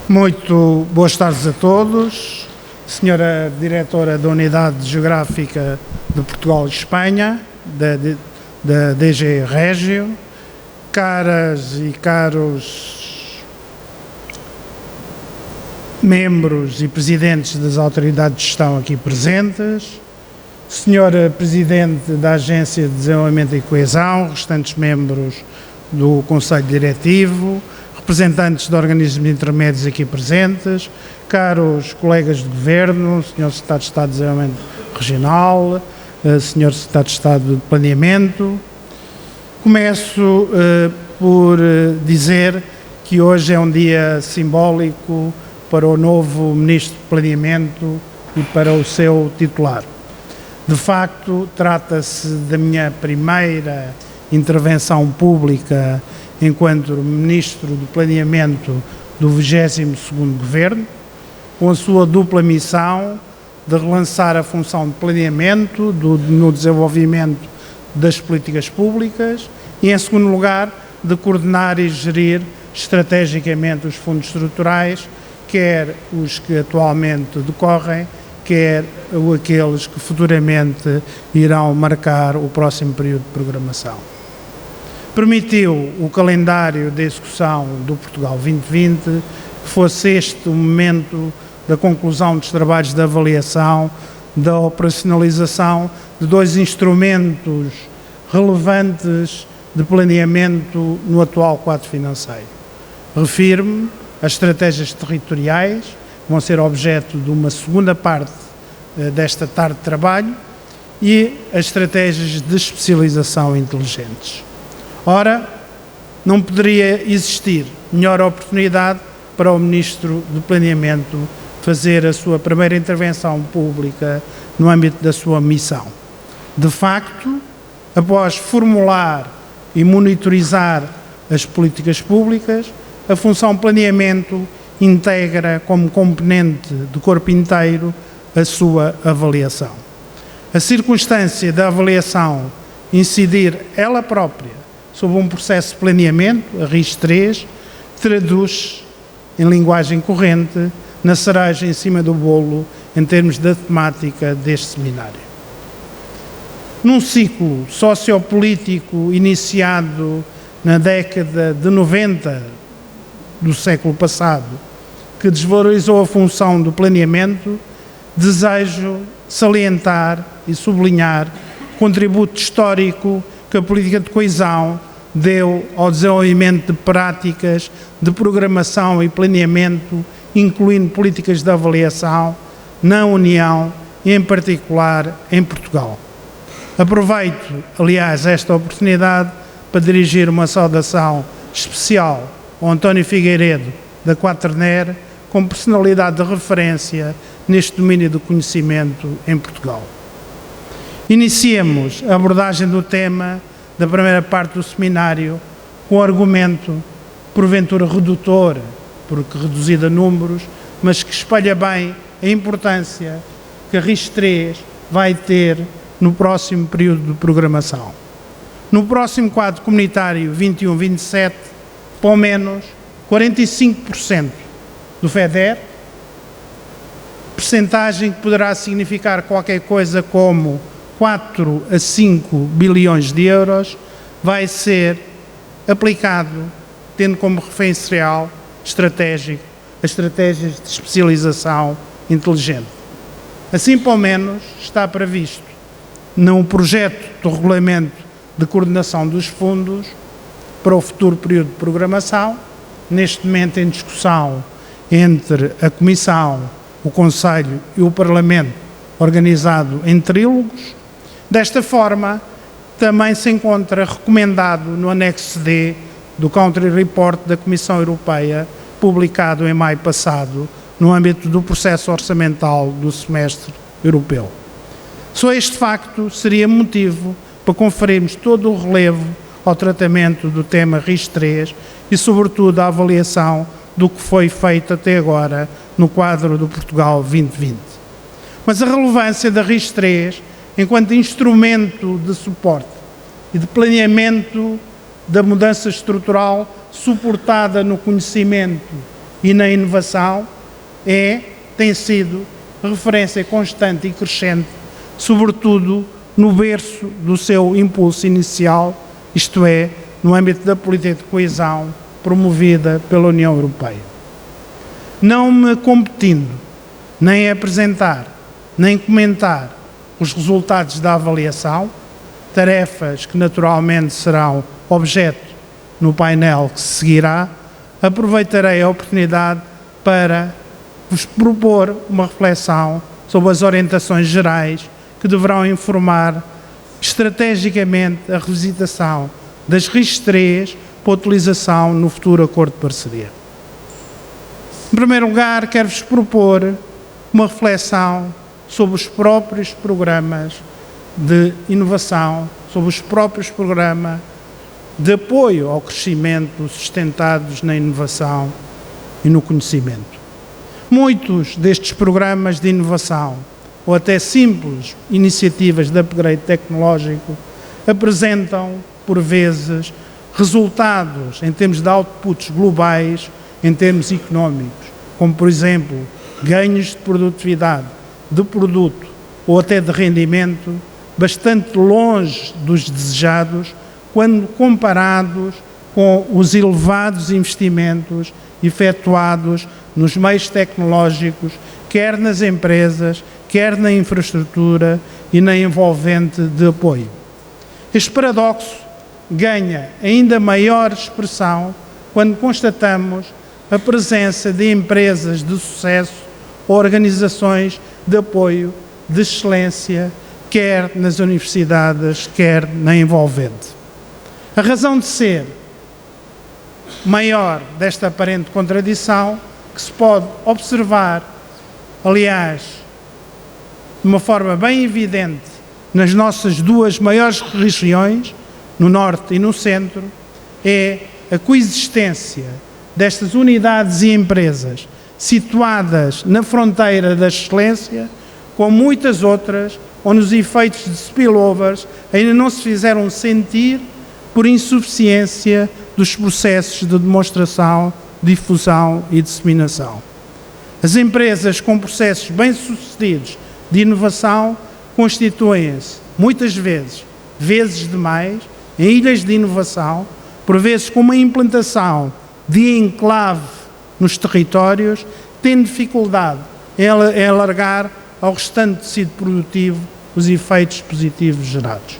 Muito boas tardes a todos. Senhora Diretora da Unidade Geográfica de Portugal e Espanha, da DG Régio, caras e caros membros e presidentes das autoridades de gestão aqui presentes, Senhora Presidente da Agência de Desenvolvimento e Coesão, restantes membros do Conselho Diretivo, representantes de organismos intermédios aqui presentes, caros colegas de Governo, Sr. Secretário de Estado de Desenvolvimento Regional, Sr. Secretário de Estado de Planeamento. Começo por dizer que hoje é um dia simbólico para o novo Ministro de Planeamento e para o seu titular. De facto, trata-se da minha primeira intervenção pública enquanto Ministro do Planeamento do 22º Governo, com a sua dupla missão de relançar a função de planeamento no desenvolvimento das políticas públicas e, em segundo lugar, de coordenar e gerir estrategicamente os fundos estruturais, quer os que atualmente decorrem, quer aqueles que futuramente irão marcar o próximo período de programação. Permitiu o calendário de execução do Portugal 2020 que fosse este o momento da conclusão dos trabalhos de avaliação, da operacionalização de dois instrumentos relevantes de planeamento no atual quadro financeiro. Refiro-me às estratégias territoriais, que vão ser objeto de uma segunda parte desta tarde de trabalho, e as estratégias de especialização inteligentes. Ora, não poderia existir melhor oportunidade para o Ministro do Planeamento fazer a sua primeira intervenção pública no âmbito da sua missão. De facto, após formular e monitorizar as políticas públicas, a função planeamento integra como componente do corpo inteiro a sua avaliação. A circunstância da avaliação incidir ela própria sobre um processo de planeamento, a RIS3, traduz em linguagem corrente na cereja em cima do bolo em termos da temática deste seminário. Num ciclo sociopolítico iniciado na década de 90 do século passado, que desvalorizou a função do planeamento, desejo salientar e sublinhar o contributo histórico que a política de coesão deu ao desenvolvimento de práticas de programação e planeamento, incluindo políticas de avaliação na União e, em particular, em Portugal. Aproveito, aliás, esta oportunidade para dirigir uma saudação especial ao António Figueiredo, da Quaternaire, como personalidade de referência neste domínio do conhecimento em Portugal. Iniciemos a abordagem do tema da primeira parte do seminário com o argumento, porventura redutor, porque reduzido a números, mas que espalha bem a importância que a RIS3 vai ter no próximo período de programação. No próximo quadro comunitário 21-27, pelo menos 45% do FEDER, percentagem que poderá significar qualquer coisa como 4 a 5 bilhões de euros, vai ser aplicado, tendo como referencial estratégico as estratégias de especialização inteligente. Assim, pelo menos, está previsto no projeto do Regulamento de Coordenação dos Fundos para o futuro período de programação, neste momento em discussão entre a Comissão, o Conselho e o Parlamento, organizado em trílogos. Desta forma, também se encontra recomendado no anexo D do Country Report da Comissão Europeia, publicado em maio passado, no âmbito do processo orçamental do semestre europeu. Só este facto seria motivo para conferirmos todo o relevo ao tratamento do tema RIS3 e, sobretudo, à avaliação do que foi feito até agora no quadro do Portugal 2020. Mas a relevância da RIS3 enquanto instrumento de suporte e de planeamento da mudança estrutural suportada no conhecimento e na inovação tem sido referência constante e crescente, sobretudo no berço do seu impulso inicial, isto é, no âmbito da política de coesão promovida pela União Europeia. Não me competindo, nem apresentar, nem comentar os resultados da avaliação, tarefas que naturalmente serão objeto no painel que se seguirá, aproveitarei a oportunidade para vos propor uma reflexão sobre as orientações gerais que deverão informar estrategicamente a revisitação das RIS3 para utilização no futuro acordo de parceria. Em primeiro lugar, quero-vos propor uma reflexão sobre os próprios programas de inovação, sobre os próprios programas de apoio ao crescimento sustentados na inovação e no conhecimento. Muitos destes programas de inovação, ou até simples iniciativas de upgrade tecnológico, apresentam, por vezes, resultados em termos de outputs globais, em termos económicos, como, por exemplo, ganhos de produtividade, de produto ou até de rendimento, bastante longe dos desejados, quando comparados com os elevados investimentos efetuados nos meios tecnológicos, quer nas empresas, quer na infraestrutura e na envolvente de apoio. Este paradoxo ganha ainda maior expressão quando constatamos a presença de empresas de sucesso ou organizações de apoio de excelência, quer nas universidades, quer na envolvente. A razão de ser maior desta aparente contradição, que se pode observar, aliás, de uma forma bem evidente, nas nossas duas maiores regiões, no Norte e no Centro, é a coexistência destas unidades e empresas situadas na fronteira da excelência, com muitas outras, onde os efeitos de spillovers ainda não se fizeram sentir por insuficiência dos processos de demonstração, difusão e disseminação. As empresas com processos bem-sucedidos de inovação constituem-se, muitas vezes, vezes demais, em ilhas de inovação, por vezes com uma implantação de enclave nos territórios, tendo dificuldade em alargar ao restante tecido produtivo os efeitos positivos gerados.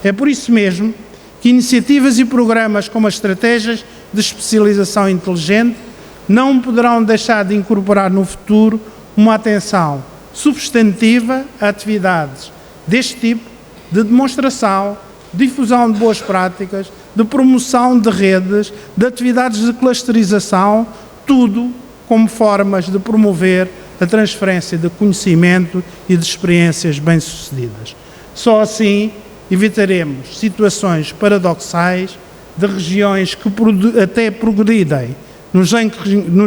É por isso mesmo que iniciativas e programas como as estratégias de especialização inteligente não poderão deixar de incorporar no futuro uma atenção substantiva a atividades deste tipo de demonstração, difusão de boas práticas, de promoção de redes, de atividades de clusterização, tudo como formas de promover a transferência de conhecimento e de experiências bem-sucedidas. Só assim evitaremos situações paradoxais de regiões que até progridem nos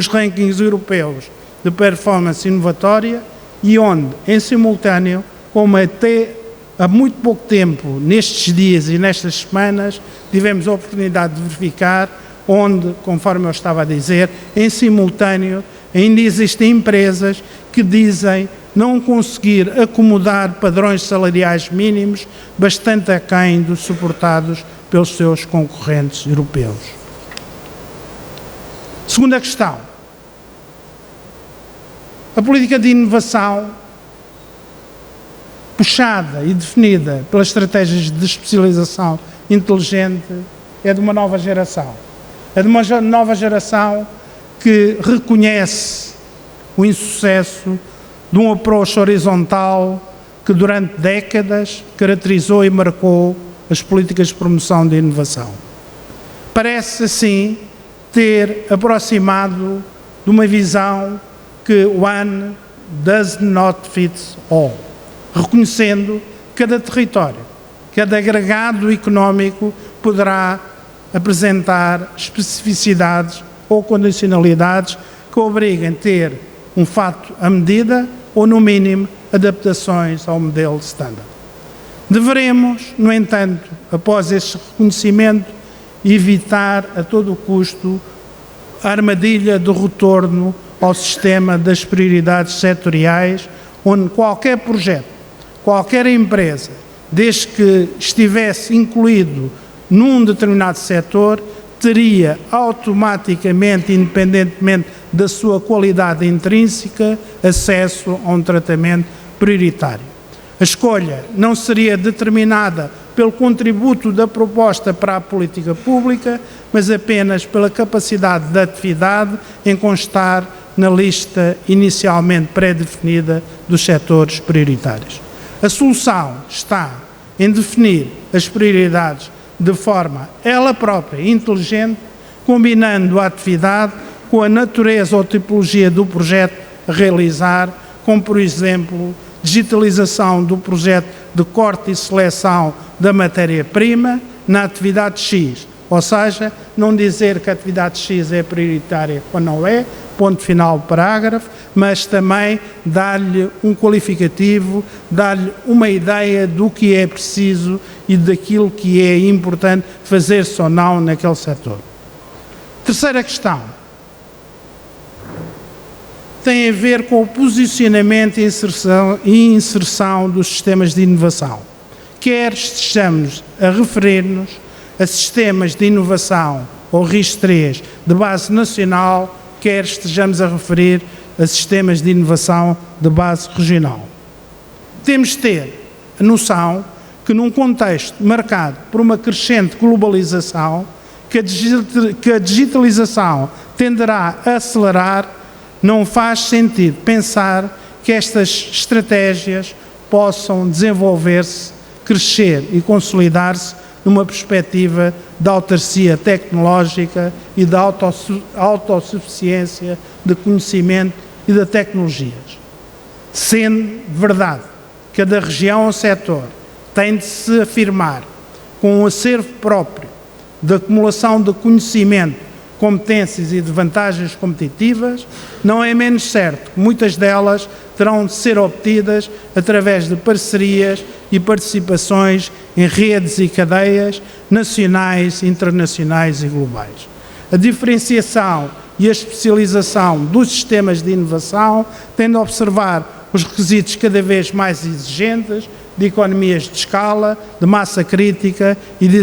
rankings europeus de performance inovatória e onde, em simultâneo, como até há muito pouco tempo, nestes dias e nestas semanas, tivemos a oportunidade de verificar onde, conforme eu estava a dizer, em simultâneo, ainda existem empresas que dizem não conseguir acomodar padrões salariais mínimos bastante aquém dos suportados pelos seus concorrentes europeus. Segunda questão. A política de inovação, puxada e definida pelas estratégias de especialização inteligente, é de uma nova geração. É de uma nova geração que reconhece o insucesso de um approach horizontal que durante décadas caracterizou e marcou as políticas de promoção de inovação. Parece, assim, ter aproximado de uma visão que one does not fit all, reconhecendo que cada território, cada agregado económico poderá apresentar especificidades ou condicionalidades que obriguem a ter um fato à medida ou, no mínimo, adaptações ao modelo standard. Deveremos, no entanto, após este reconhecimento, evitar a todo o custo a armadilha do retorno ao sistema das prioridades setoriais, onde qualquer projeto, qualquer empresa, desde que estivesse incluído num determinado setor, teria automaticamente, independentemente da sua qualidade intrínseca, acesso a um tratamento prioritário. A escolha não seria determinada pelo contributo da proposta para a política pública, mas apenas pela capacidade da atividade em constar na lista inicialmente pré-definida dos setores prioritários. A solução está em definir as prioridades de forma ela própria inteligente, combinando a atividade com a natureza ou tipologia do projeto a realizar, como, por exemplo, digitalização do projeto de corte e seleção da matéria-prima na atividade X, ou seja, não dizer que a atividade X é prioritária quando não é, ponto final do parágrafo, mas também dar-lhe um qualificativo, dar-lhe uma ideia do que é preciso e daquilo que é importante fazer-se ou não naquele setor. Terceira questão tem a ver com o posicionamento e inserção dos sistemas de inovação. Quer estejamos a referir-nos a sistemas de inovação ou RIS3 de base nacional, quer estejamos a referir a sistemas de inovação de base regional. Temos de ter a noção que num contexto marcado por uma crescente globalização, que a digitalização tenderá a acelerar, não faz sentido pensar que estas estratégias possam desenvolver-se, crescer e consolidar-se numa perspectiva de autarcia tecnológica e de autossuficiência de conhecimento e de tecnologias. Sendo verdade que cada região ou setor tem de se afirmar com um acervo próprio de acumulação de conhecimento, competências e de vantagens competitivas, não é menos certo que muitas delas terão de ser obtidas através de parcerias e participações em redes e cadeias nacionais, internacionais e globais. A diferenciação e a especialização dos sistemas de inovação tem de observar os requisitos cada vez mais exigentes de economias de escala, de massa crítica e de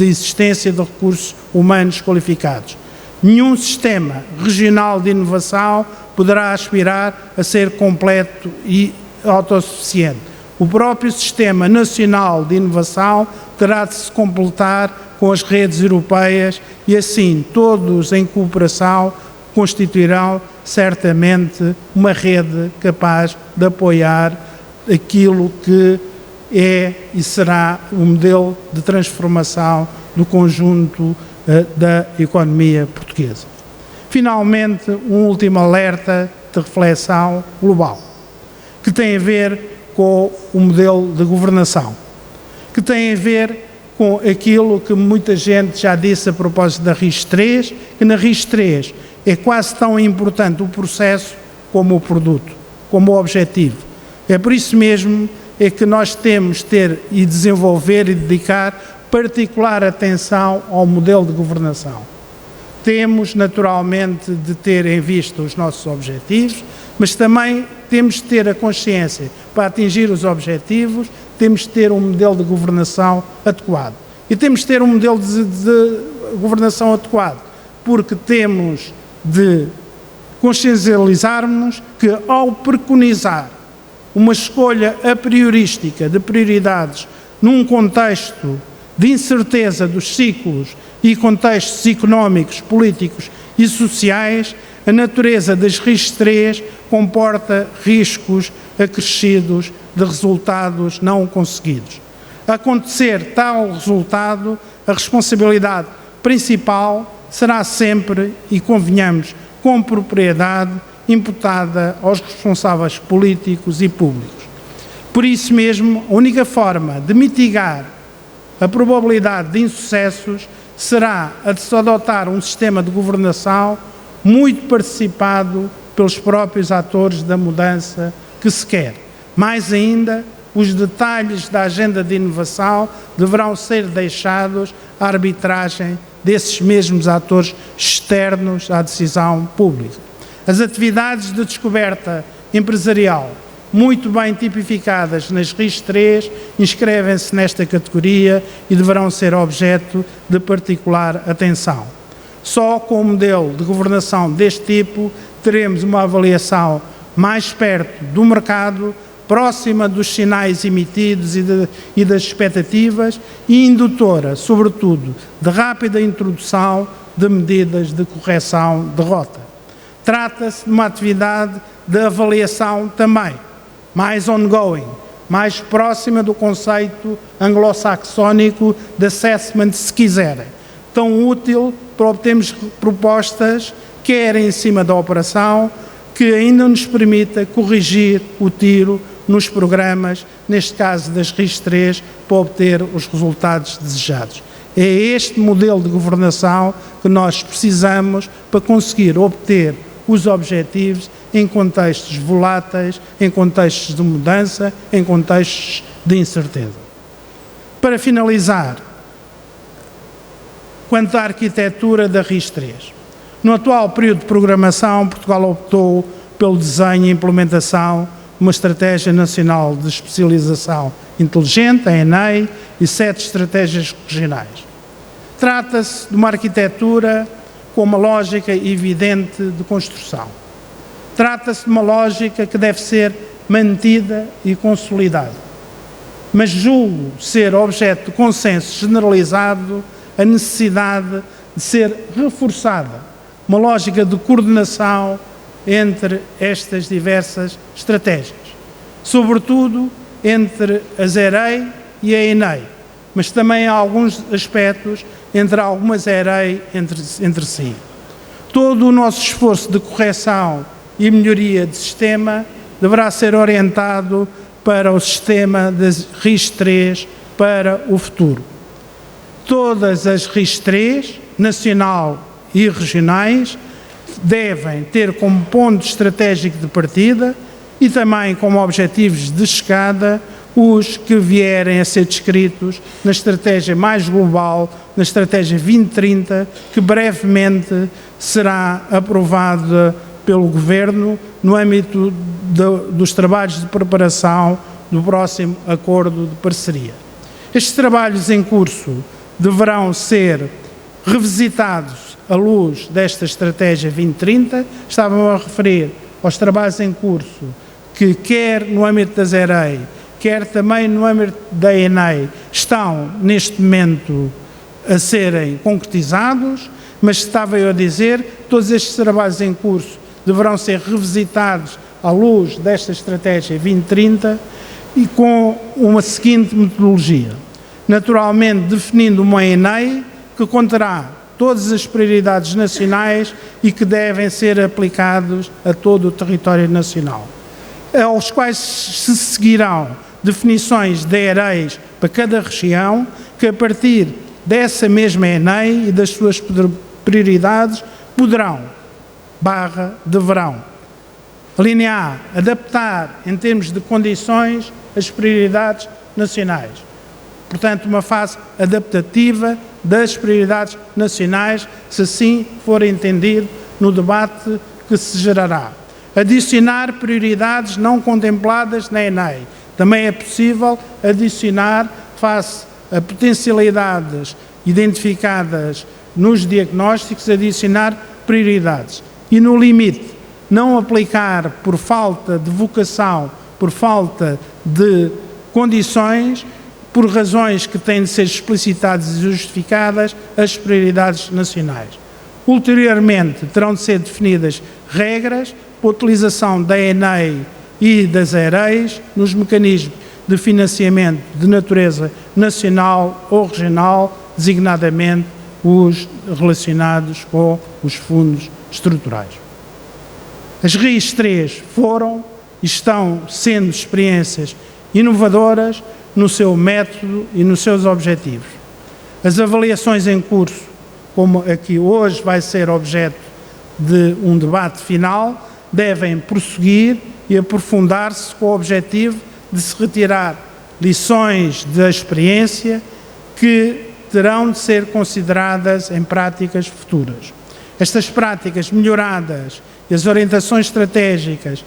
existência de recursos humanos qualificados. Nenhum sistema regional de inovação poderá aspirar a ser completo e autossuficiente. O próprio Sistema Nacional de Inovação terá de se completar com as redes europeias e, assim, todos em cooperação constituirão certamente uma rede capaz de apoiar aquilo que é e será o modelo de transformação do conjunto da economia portuguesa. Finalmente, um último alerta de reflexão global, que tem a ver com o modelo de governação, que tem a ver com aquilo que muita gente já disse a propósito da RIS3, que na RIS3 é quase tão importante o processo como o produto, como o objetivo. É por isso mesmo é que nós temos de ter e desenvolver e dedicar particular atenção ao modelo de governação. Temos, naturalmente, de ter em vista os nossos objetivos, mas também temos de ter a consciência, para atingir os objetivos, temos de ter um modelo de governação adequado. E temos de ter um modelo de governação adequado, porque temos de consciencializar-nos que, ao preconizar uma escolha a priorística de prioridades num contexto de incerteza dos ciclos e contextos económicos, políticos e sociais, a natureza das RIS3 comporta riscos acrescidos de resultados não conseguidos. A acontecer tal resultado, a responsabilidade principal será sempre, e convenhamos, com propriedade, imputada aos responsáveis políticos e públicos. Por isso mesmo, a única forma de mitigar a probabilidade de insucessos será a de se adotar um sistema de governação muito participado pelos próprios atores da mudança que se quer. Mais ainda, os detalhes da agenda de inovação deverão ser deixados à arbitragem desses mesmos atores externos à decisão pública. As atividades de descoberta empresarial, muito bem tipificadas nas RIS3, inscrevem-se nesta categoria e deverão ser objeto de particular atenção. Só com um modelo de governação deste tipo teremos uma avaliação mais perto do mercado, próxima dos sinais emitidos e das expectativas e indutora, sobretudo, de rápida introdução de medidas de correção de rota. Trata-se de uma atividade de avaliação também, mais ongoing, mais próxima do conceito anglo-saxónico de assessment, se quiserem, tão útil para obtermos propostas, quer em cima da operação, que ainda nos permita corrigir o tiro nos programas, neste caso das RIS3, para obter os resultados desejados. É este modelo de governação que nós precisamos para conseguir obter os objetivos em contextos voláteis, em contextos de mudança, em contextos de incerteza. Para finalizar, quanto à arquitetura da RIS3, no atual período de programação, Portugal optou pelo desenho e implementação de uma Estratégia Nacional de Especialização Inteligente, a ENEI, e 7 estratégias regionais. Trata-se de uma arquitetura com uma lógica evidente de construção. Trata-se de uma lógica que deve ser mantida e consolidada. Mas julgo ser objeto de consenso generalizado a necessidade de ser reforçada uma lógica de coordenação entre estas diversas estratégias, sobretudo entre a ZEREI e a ENEI, mas também há alguns aspectos entre algumas EREI entre si. Todo o nosso esforço de correção e melhoria de sistema deverá ser orientado para o sistema das RIS3 para o futuro. Todas as RIS3, nacional e regionais, devem ter como ponto estratégico de partida e também como objetivos de chegada os que vierem a ser descritos na estratégia mais global, na estratégia 2030, que brevemente será aprovada pelo Governo no âmbito dos trabalhos de preparação do próximo acordo de parceria. Estes trabalhos em curso deverão ser revisitados à luz desta estratégia 2030. Estavam a referir aos trabalhos em curso que, quer no âmbito da ZEREI, quer também no âmbito da ENEI, estão neste momento a serem concretizados, mas estava eu a dizer, todos estes trabalhos em curso deverão ser revisitados à luz desta estratégia 2030 e com uma seguinte metodologia. Naturalmente, definindo uma ENEI que conterá todas as prioridades nacionais e que devem ser aplicados a todo o território nacional, aos quais se seguirão definições de EREIs para cada região, que a partir dessa mesma ENEI e das suas prioridades deverão, a linha A, adaptar em termos de condições as prioridades nacionais. Portanto, uma fase adaptativa das prioridades nacionais, se assim for entendido no debate que se gerará. Adicionar prioridades não contempladas na ENEI. Também é possível adicionar, face a potencialidades identificadas nos diagnósticos, adicionar prioridades. E, no limite, não aplicar por falta de vocação, por falta de condições, por razões que têm de ser explicitadas e justificadas, as prioridades nacionais. Ulteriormente, terão de ser definidas regras para a utilização da ENEI e das EREIs nos mecanismos de financiamento de natureza nacional ou regional, designadamente os relacionados com os fundos estruturais. As RIS3 foram e estão sendo experiências inovadoras no seu método e nos seus objetivos. As avaliações em curso, como aqui hoje vai ser objeto de um debate final, devem prosseguir e aprofundar-se com o objetivo de se retirar lições da experiência que terão de ser consideradas em práticas futuras. Estas práticas melhoradas e as orientações estratégicas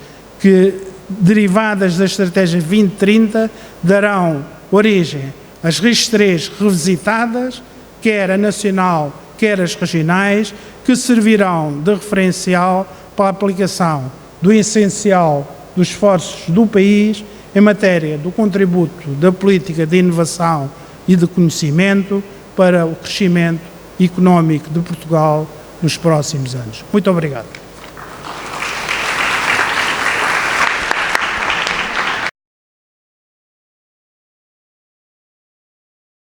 derivadas da Estratégia 2030 darão origem às RIS3 revisitadas, quer a nacional, quer as regionais, que servirão de referencial para a aplicação do essencial dos esforços do país em matéria do contributo da política de inovação e de conhecimento para o crescimento económico de Portugal nos próximos anos. Muito obrigado.